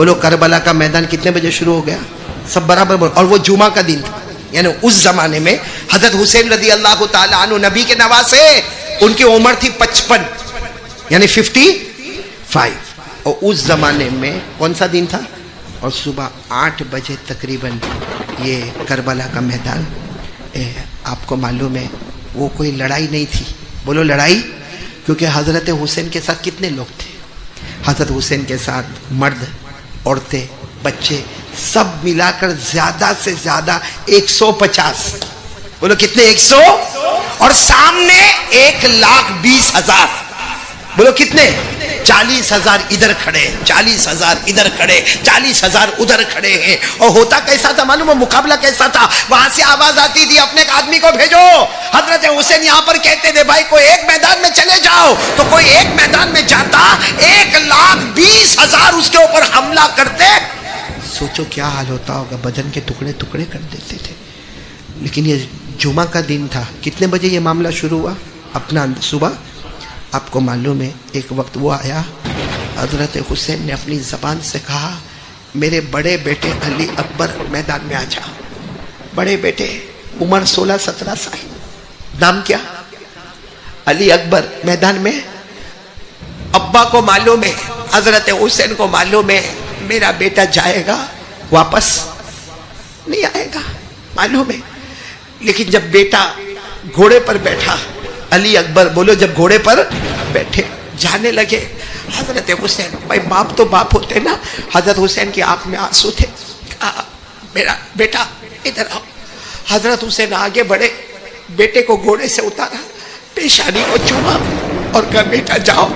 بولو کربلا کا میدان کتنے بجے شروع ہو گیا؟ سب برابر بولو. اور وہ جمعہ کا دن تھا. یعنی اس زمانے میں حضرت حسین رضی اللہ تعالی عنہ نبی کے نواسے، ان کی عمر تھی 55 یعنی 55. اور اس زمانے میں کون سا دن تھا؟ اور صبح 8 بجے تقریباً یہ کربلا کا میدان. آپ کو معلوم ہے وہ کوئی لڑائی نہیں تھی. بولو لڑائی. کیونکہ حضرت حسین کے ساتھ کتنے لوگ تھے؟ حضرت حسین کے ساتھ مرد، عورتیں، بچے سب ملا کر زیادہ سے زیادہ 150. بولو کتنے؟ 100. اور سامنے 1,20,000. بولو کتنے؟ 40,000 ادھر کھڑے، 40,000 ادھر کھڑے، 40,000 ادھر کھڑے ہیں. اور ہوتا کیسا تھا معلوم ہے؟ مقابلہ کیسا تھا؟ وہاں سے آواز آتی تھی اپنے ایک آدمی کو بھیجو. حضرت حسین یہاں پر کہتے تھے بھائی کوئی ایک میدان میں چلے جاؤ. تو کوئی ایک میدان میں جاتا، 1,20,000 اس کے اوپر حملہ کرتے. سوچو کیا حال ہوتا ہوگا. بدن کے ٹکڑے ٹکڑے کر دیتے تھے. لیکن یہ جمعہ کا دن تھا. کتنے بجے یہ معاملہ شروع ہوا؟ اپنا صبح. آپ کو معلوم ہے ایک وقت وہ آیا، حضرت حسین نے اپنی زبان سے کہا میرے بڑے بیٹے علی اکبر میدان میں آ جا. بڑے بیٹے عمر 16-17 سال، نام کیا؟ علی اکبر میدان میں. ابا کو معلوم ہے، حضرت حسین کو معلوم ہے میرا بیٹا جائے گا واپس نہیں آئے گا، معلوم ہے. لیکن جب بیٹا گھوڑے پر بیٹھا، علی اکبر بولو جب گھوڑے پر بیٹھے جانے لگے، حضرت حسین، بھائی باپ تو باپ ہوتے نا. حضرت حسین کی آنکھ میں آنسو تھے. کہا میرا بیٹا ادھر آؤ. حضرت حسین آگے بڑھے، بیٹے کو گھوڑے سے اتارا، پیشانی کو چوما اور کہا بیٹا جاؤ،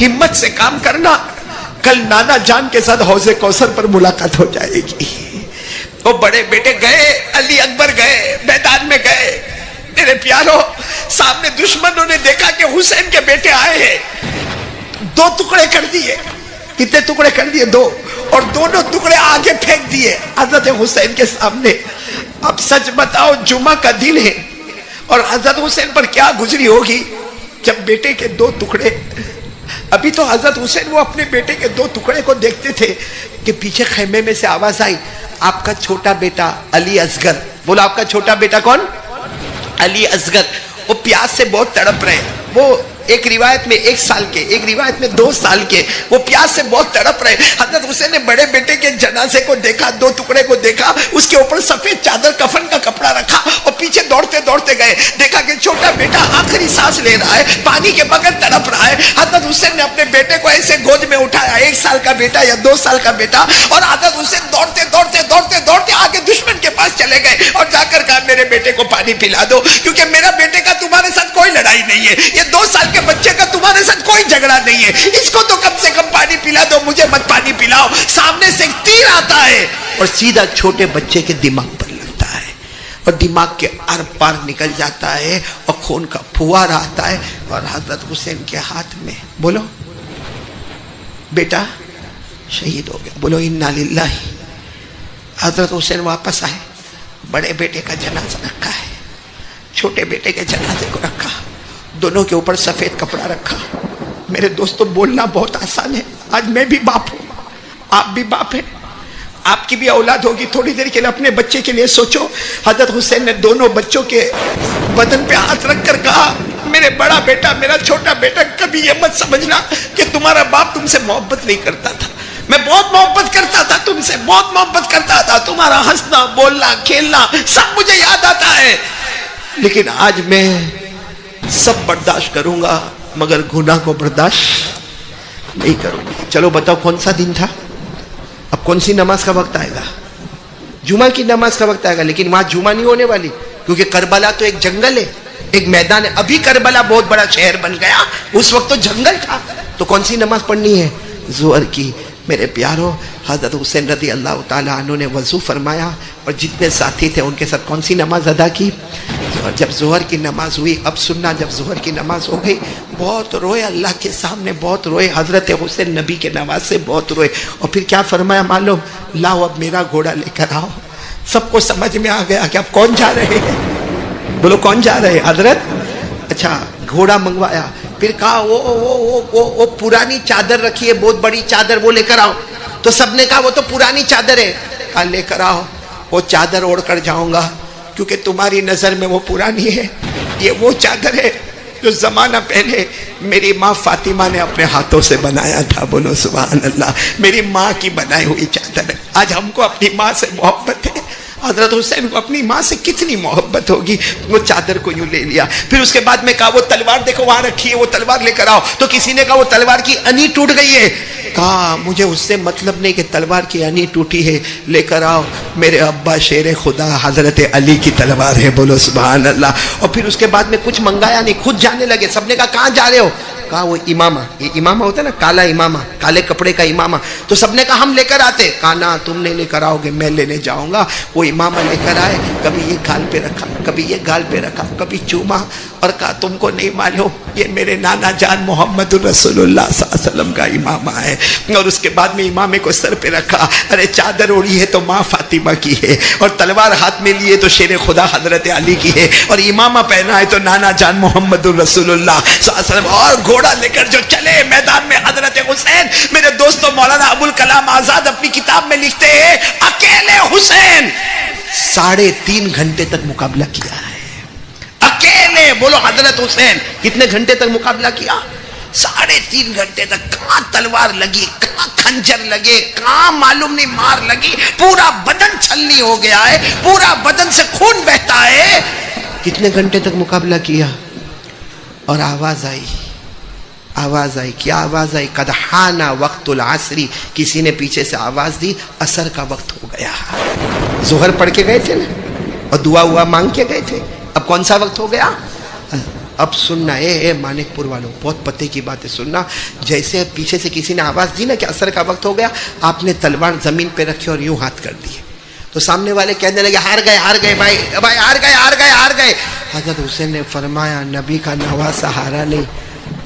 ہمت سے کام کرنا، کل نانا جان کے ساتھ حوض کوثر پر ملاقات ہو جائے گی. وہ بڑے بیٹے گئے، علی اکبر گئے، میدان میں گئے. میرے پیارو، سامنے دشمنوں نے دیکھا کہ حسین کے بیٹے آئے ہیں، 2 ٹکڑے کر دیے. کتنے ٹکڑے کر دیے؟ 2. اور دونوں ٹکڑے آگے پھینک دیے حضرت حسین کے سامنے. اب سچ بتاؤ جمعہ کا دن ہے اور حضرت حسین پر کیا گزری ہوگی جب بیٹے کے 2 ٹکڑے. ابھی تو حضرت حسین وہ اپنے بیٹے کے 2 ٹکڑے کو دیکھتے تھے کہ پیچھے خیمے میں سے آواز آئی آپ کا چھوٹا بیٹا علی اصغر. بولا آپ کا چھوٹا بیٹا کون؟ علی اصغر. وہ پیاس سے بہت تڑپ رہے. وہ ایک روایت میں 1 سال کے، ایک روایت میں 2 سال کے، وہ پیاس سے بہت تڑپ رہے. حضرت حسین نے بڑے بیٹے کے جنازے کو دیکھا، 2 ٹکڑے کو دیکھا، اس کے اوپر سفید چادر کفن کا کپڑا رکھا اور پیچھے دوڑتے دوڑتے گئے. دیکھا کہ چھوٹا بیٹا آخری سانس لے رہا ہے، پانی کے بغیر تڑپ رہا ہے. حضرت حسین نے اپنے بیٹے کو ایسے گود میں اٹھایا، 1 سال کا بیٹا یا 2 سال کا بیٹا. اور حضرت حسین دوڑتے دوڑتے دوڑتے دوڑتے آگے دشمن کے پاس چلے گئے اور جا کر کہا میرے بیٹے کو پانی پلا دو، کیونکہ میرا بیٹے کا تمہارے ساتھ کوئی لڑائی نہیں ہے، یہ 2 سال کے بچے کا تمہارے ساتھ کوئی جھگڑا نہیں ہے، اس کو تو کم سے کم پانی پلا دو، مجھے مت پانی پلاؤ. سامنے سے ایک تیر آتا ہے اور سیدھا چھوٹے بچے کے دماغ پر لگتا ہے اور دماغ کے ار پار نکل جاتا ہے اور خون کا پھوار آتا ہے اور حضرت حسین کے ہاتھ میں. بولو بیٹا شہید ہو گیا. بولو انا للہ. حضرت حسین واپس آئے، بڑے بیٹے کا جنازہ رکھا ہے، چھوٹے بیٹے کے جنازے کو رکھا، دونوں کے اوپر سفید کپڑا رکھا. میرے دوستوں بولنا بہت آسان ہے. آج میں بھی باپ ہوں، آپ بھی باپ ہیں، آپ کی بھی اولاد ہوگی. تھوڑی دیر کے لیے اپنے بچے کے لیے سوچو. حضرت حسین نے دونوں بچوں کے بدن پہ ہاتھ رکھ کر کہا میرے بڑا بیٹا، میرا چھوٹا بیٹا، کبھی یہ مت سمجھنا کہ تمہارا باپ تم سے محبت نہیں کرتا تھا. میں بہت محبت کرتا تھا تم سے، بہت محبت کرتا تھا. تمہارا ہنسنا، بولنا، کھیلنا سب مجھے یاد آتا ہے. لیکن آج میں سب برداشت کروں گا مگر گناہ کو برداشت نہیں کروں گا. چلو بتاؤ کون سا دن تھا؟ اب کون سی نماز کا وقت آئے گا؟ جمعہ کی نماز کا وقت آئے گا. لیکن وہاں جمعہ نہیں ہونے والی، کیونکہ کربلا تو ایک جنگل ہے، ایک میدان ہے. ابھی کربلا بہت بڑا شہر بن گیا، اس وقت تو جنگل تھا. تو کون سی نماز پڑھنی ہے؟ ظہر کی. میرے پیارو، حضرت حسین رضی اللہ تعالیٰ عنہ نے وضو فرمایا اور جتنے ساتھی تھے ان کے ساتھ کون سی نماز ادا کی؟ جب ظہر کی نماز ہوئی، اب سننا، جب ظہر کی نماز ہو گئی بہت روئے، اللہ کے سامنے بہت روئے. حضرت حسین نبی کے نواز سے بہت روئے. اور پھر کیا فرمایا معلوم؟ لاؤ اب میرا گھوڑا لے کر آؤ. سب کو سمجھ میں آ گیا کہ اب کون جا رہے ہیں. بولو کون جا رہے ہیں؟ حضرت. اچھا گھوڑا منگوایا. پھر کہا وہ پرانی چادر رکھی ہے، بہت بڑی چادر، وہ لے کر آؤ. تو سب نے کہا وہ تو پرانی چادر ہے. کہا لے کر آؤ. وہ چادر اوڑھ کر جاؤں گا کیونکہ تمہاری نظر میں وہ پرانی ہے. یہ وہ چادر ہے جو زمانہ پہلے میری ماں فاطمہ نے اپنے ہاتھوں سے بنایا تھا. بولو سبحان اللہ. میری ماں کی بنائی ہوئی چادر ہے. آج ہم کو اپنی ماں سے محبت ہے. حضرت حسین کو اپنی ماں سے کتنی محبت ہوگی. وہ چادر کو یوں لے لیا. پھر اس کے بعد میں کہا وہ تلوار دیکھو وہاں رکھی ہے, وہ تلوار لے کر آؤ. تو کسی نے کہا وہ تلوار کی انی ٹوٹ گئی ہے. کہا مجھے اس سے مطلب نہیں کہ تلوار کی انی ٹوٹی ہے, لے کر آؤ. میرے ابا شیر خدا حضرت علی کی تلوار ہے. بولو سبحان اللہ. اور پھر اس کے بعد میں کچھ منگایا نہیں, خود جانے لگے. سب نے کہا کہاں جا رہے ہو؟ کہا وہ امامہ, یہ امامہ ہوتا ہے نا, کالا امامہ, کالے کپڑے کا امامہ. تو سب نے کہا ہم لے کر آتے. کہا نہ تم نہیں لے کر آؤ گے, میں لینے جاؤں گا. وہ امامہ لے کر آئے. کبھی یہ گال پہ رکھا, کبھی یہ گال پہ رکھا, کبھی چوما, اور کہا تم کو نہیں معلوم یہ میرے نانا جان محمد رسول اللہ صلی اللہ علیہ وسلم کا امامہ ہے. اور اس کے بعد میں امامے کو سر پہ رکھا. ارے چادر اوڑھی ہے تو ماں فاطمہ کی ہے, اور تلوار ہاتھ میں لیے تو شیر خدا حضرت علی کی ہے, اور امامہ پہنا ہے تو نانا جان محمد رسول اللہ صلی اللہ علیہ وسلم. اور گھوڑا لے کر جو چلے میدان میں حضرت حسین. میرے دوستوں مولانا ابوالکلام آزاد اپنی کتاب میں لکھتے ہیں اکیلے حسین 3.5 گھنٹے تک مقابلہ کیا ہے. اکیلے. بولو حضرت حسین کتنے گھنٹے تک مقابلہ کیا؟ 3.5 گھنٹے تک. کہاں تلوار لگی, کہاں خنجر لگے, کہاں معلوم نہیں مار لگی. پورا بدن چھلنی ہو گیا ہے, پورا بدن سے خون بہتا ہے. کتنے گھنٹے تک مقابلہ کیا؟ اور آواز آئی. آواز آئی. کیا آواز آئی؟ قد حان وقت العصری. کسی نے پیچھے سے آواز دی عصر کا وقت ہو گیا. ظہر پڑھ کے گئے تھے نا, اور دعا ہوا مانگ کے گئے تھے. اب کون سا وقت ہو گیا؟ اب سننا اے مانک پور والوں, بہت پتے کی باتیں سننا. جیسے پیچھے سے کسی نے آواز دی نا کہ عصر کا وقت ہو گیا, آپ نے تلوار زمین پہ رکھی اور یوں ہاتھ کر دیے. تو سامنے والے کہنے لگے ہار گئے, ہار گئے بھائی, بھائی ہار گئے, ہار گئے, ہار گئے. حضرت حسین نے فرمایا نبی کا نواسہ ہارا نہیں,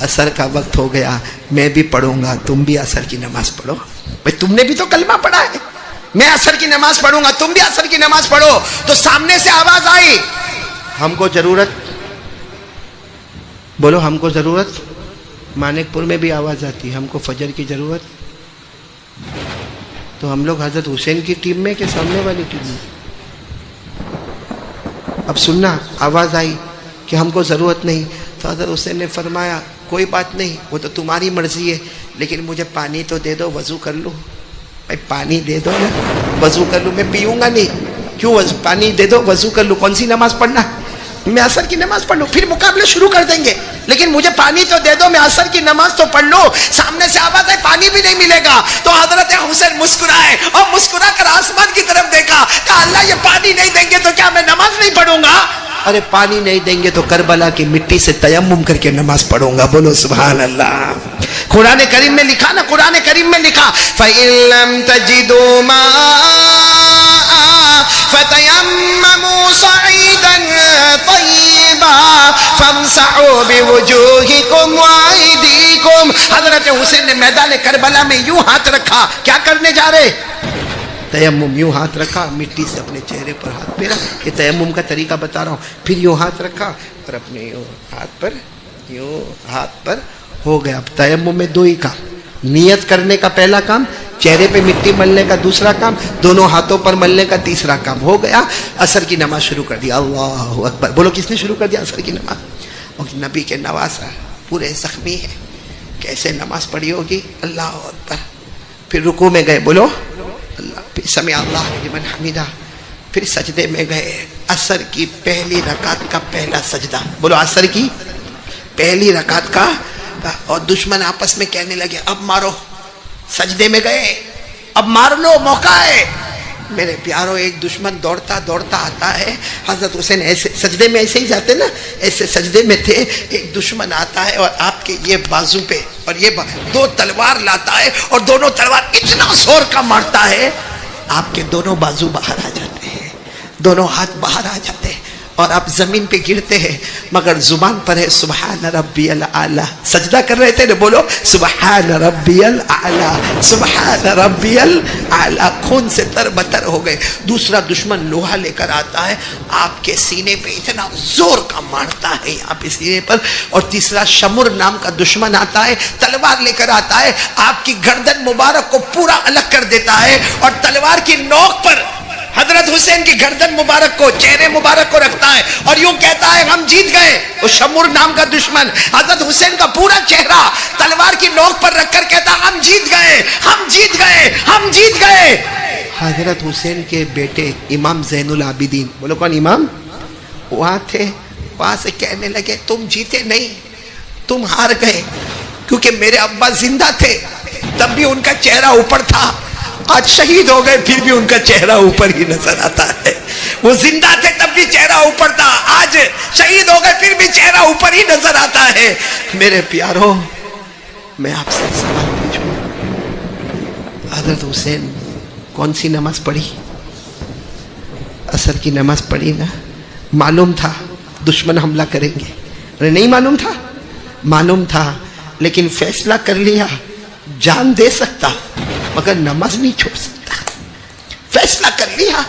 عصر کا وقت ہو گیا, میں بھی پڑھوں گا, تم بھی عصر کی نماز پڑھو. بھائی تم نے بھی تو کلمہ پڑھا ہے, میں عصر کی نماز پڑھوں گا, تم بھی عصر کی نماز پڑھو. تو سامنے سے آواز آئی ہم کو ضرورت, بولو ہم کو ضرورت. مانک پور میں بھی آواز آتی ہم کو فجر کی ضرورت. تو ہم لوگ حضرت حسین کی ٹیم میں کہ سامنے والی ٹیم میں؟ اب سننا, آواز آئی کہ ہم کو ضرورت نہیں. تو حضرت حسین نے فرمایا کوئی بات نہیں, وہ تو تمہاری مرضی ہے, لیکن مجھے پانی تو دے دو, وضو کر لوں. بھائی پانی دے دو نا, وضو کر لوں. میں پیوں گا نہیں, کیوں پانی دے دو, وضو کر لوں. کون سی نماز پڑھنا؟ میں عصر کی نماز پڑھ لوں, پھر مقابلے شروع کر دیں گے, لیکن مجھے پانی تو دے دو, میں عصر کی نماز تو پڑھ لوں. سامنے سے آواز ہے پانی بھی نہیں ملے گا. تو حضرت حسین مسکرائے, اور مسکرا کر آسمان کی طرف دیکھا. کہا اللہ یہ پانی نہیں دیں گے تو کیا میں نماز نہیں پڑھوں گا؟ ارے پانی نہیں دیں گے تو کربلا کی مٹی سے تیمم کر کے نماز پڑھوں گا. بولو سبحان اللہ. قرآن کریم میں لکھا نا, قرآن کریم میں لکھا فَإِن لَمْ تَجِدُوا مَاءً فَتَيَمَّمُوا صَعِيدًا طَيِّبًا فَامْسَحُوا بِوُجُوهِكُمْ وَأَيْدِيكُمْ. حضرت حسین نے میدان کربلا میں یوں ہاتھ رکھا. کیا کرنے جا رہے؟ تیمم. یوں ہاتھ رکھا, مٹی سے اپنے چہرے پر ہاتھ پھیرا. یہ تیمم کا طریقہ بتا رہا ہوں. پھر یوں ہاتھ رکھا اور اپنے یوں ہاتھ پر, یوں ہاتھ پر ہو گیا. اب تیمم میں 2 ہی کام, نیت کرنے کا پہلا کام, چہرے پہ مٹی ملنے کا دوسرا کام, دونوں ہاتھوں پر ملنے کا تیسرا کام. ہو گیا. عصر کی نماز شروع کر دیا. اللہ اکبر. بولو کس نے شروع کر دیا عصر کی نماز؟ اور نبی کے نواسہ پورے زخمی ہے, کیسے نماز پڑھی ہوگی. اللہ اکبر. پھر رکوع میں گئے, بولو اللہ, پھر سمع اللہ لمن حمیدہ, پھر سجدے میں گئے. عصر کی پہلی رکعت کا پہلا سجدہ. بولو عصر کی پہلی رکعت کا. اور دشمن آپس میں کہنے لگے اب مارو. سجدے میں گئے, اب مار لو, موقع ہے. میرے پیاروں, ایک دشمن دوڑتا دوڑتا آتا ہے. حضرت حسین ایسے سجدے میں ایسے ہی جاتے نا, ایسے سجدے میں تھے. ایک دشمن آتا ہے اور آپ کے یہ بازو پہ اور یہ 2 تلوار لاتا ہے, اور دونوں تلوار اتنا زور کا مارتا ہے آپ کے دونوں بازو باہر آ جاتے ہیں, دونوں ہاتھ باہر آ جاتے ہیں. اور اب زمین پہ گرتے ہیں مگر زبان پر ہے سبحان ربی الاعلی. سجدہ کر رہے تھے نا, بولو سبحان ربی الاعلی, سبحان ربی الاعلی. خون سے تر بتر ہو گئے. دوسرا دشمن لوہا لے کر آتا ہے, آپ کے سینے پہ اتنا زور کا مارتا ہے یہاں پہ سینے پر. اور تیسرا شمر نام کا دشمن آتا ہے, تلوار لے کر آتا ہے, آپ کی گردن مبارک کو پورا الگ کر دیتا ہے اور تلوار کی نوک پر حضرت حسین کی گردن مبارک کو, چہرے مبارک کو رکھتا ہے اور یوں کہتا ہے ہم جیت گئے. وہ شمر نام کا دشمن حضرت حسین کا پورا چہرہ تلوار کی نوک پر رکھ کر کہتا ہم جیت گئے, ہم جیت گئے, ہم جیت گئے. حضرت حسین کے بیٹے امام زین العابدین, بولو کون امام, وہاں تھے. وہاں سے کہنے لگے تم جیتے نہیں, تم ہار گئے, کیونکہ میرے ابا زندہ تھے تب بھی ان کا چہرہ اوپر تھا, آج شہید ہو گئے پھر بھی ان کا چہرہ اوپر ہی نظر آتا ہے. وہ زندہ تھے تب بھی چہرہ اوپر تھا, آج شہید ہو گئے پھر بھی چہرہ اوپر ہی نظر آتا ہے. میرے پیاروں, میں آپ سے سوال پوچھوں, حضرت حسین کون سی نماز پڑھی؟ عصر کی نماز پڑھی نا. معلوم تھا دشمن حملہ کریں گے, نہیں معلوم تھا؟ معلوم تھا, لیکن فیصلہ کر لیا جان دے سکتا مگر نماز نہیں چھوڑ سکتا. فیصلہ کر لیا.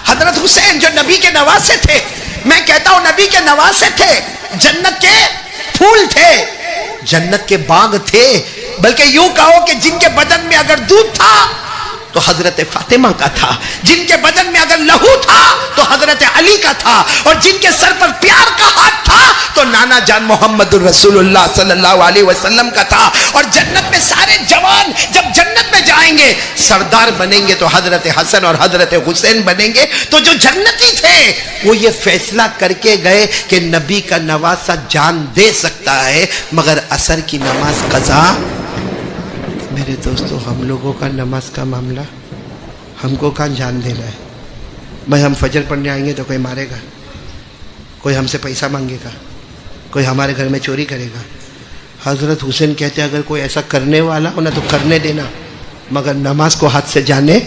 حضرت حسین جو نبی کے نواسے تھے, میں کہتا ہوں نبی کے نواسے تھے, جنت کے پھول تھے, جنت کے باغ تھے, بلکہ یوں کہو کہ جن کے بدن میں اگر دودھ تھا تو حضرت فاطمہ کا تھا, جن کے بدن میں اگر لہو تھا تو حضرت علی کا تھا, اور جن کے سر پر پیار کا ہاتھ تھا تو نانا جان محمد الرسول اللہ صلی اللہ علیہ وسلم کا تھا. اور جنت میں سارے جوان جب جنت میں جائیں گے سردار بنیں گے تو حضرت حسن اور حضرت حسین بنیں گے. تو جو جنتی تھے وہ یہ فیصلہ کر کے گئے کہ نبی کا نواسا جان دے سکتا ہے مگر عصر کی نماز قضا. میرے دوستو, ہم لوگوں کا نماز کا معاملہ ہم کو کہاں جان دینا ہے. بھائی ہم فجر پڑھنے آئیں گے تو کوئی مارے گا, کوئی ہم سے پیسہ مانگے گا, کوئی ہمارے گھر میں چوری کرے گا. حضرت حسین کہتے ہیں اگر کوئی ایسا کرنے والا ہو نا تو کرنے دینا مگر نماز کو ہاتھ سے جانے.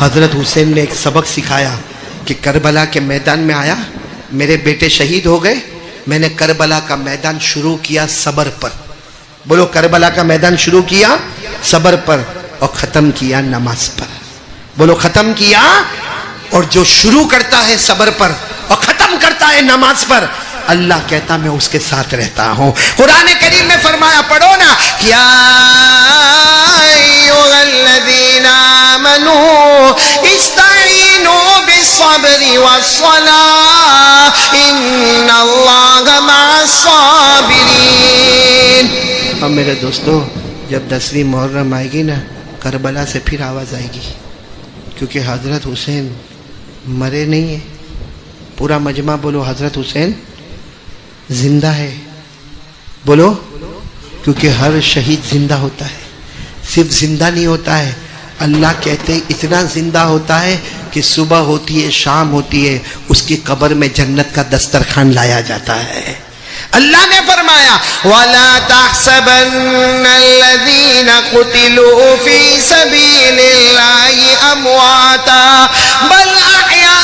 حضرت حسین نے ایک سبق سکھایا کہ کربلا کے میدان میں آیا, میرے بیٹے شہید ہو گئے, میں نے کربلا کا میدان شروع کیا صبر پر. بولو کربلا کا میدان شروع کیا صبر پر اور ختم کیا نماز پر. بولو ختم کیا. اور جو شروع کرتا ہے صبر پر اور ختم کرتا ہے نماز پر, اللہ کہتا میں اس کے ساتھ رہتا ہوں. قرآن کریم میں فرمایا, پڑھو نا, یا ایھا الذین آمنوا استعینوا بالصبر والصلاۃ ان اللہ مع الصابرین. اب میرے دوستو, جب 10ویں محرم آئے گی نا, کربلا سے پھر آواز آئے گی, کیونکہ حضرت حسین مرے نہیں ہیں. پورا مجمع بولو حضرت حسین زندہ ہے. بولو, کیونکہ ہر شہید زندہ ہوتا ہے, صرف زندہ نہیں ہوتا ہے, اللہ کہتے اتنا زندہ ہوتا ہے کہ صبح ہوتی ہے شام ہوتی ہے اس کی قبر میں جنت کا دسترخوان لایا جاتا ہے. اللہ نے فرمایا وَلَا تَحْسَبَنَّ الَّذِينَ قُتِلُوا فِي سَبِيلِ اللَّهِ أَمْوَاتًا بَلْ أَحْيَاءٌ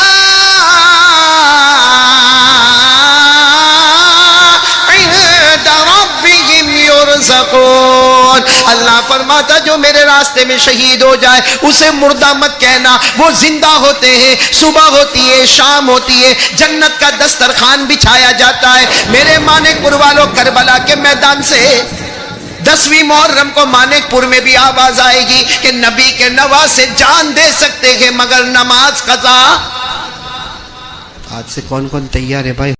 عِندَ رَبِّهِمْ يُرْزَقُونَ. اللہ فرماتا جو میرے راستے میں شہید ہو جائے اسے مردہ مت کہنا, وہ زندہ ہوتے ہیں, صبح ہوتی ہے شام ہوتی ہے, جنت کا دسترخوان بچھایا جاتا ہے. میرے مانک پور والوں, کربلا کے میدان سے 10ویں محرم کو مانک پور میں بھی آواز آئے گی کہ نبی کے نواسے جان دے سکتے ہیں مگر نماز قضا. آج سے کون کون تیار ہے بھائی؟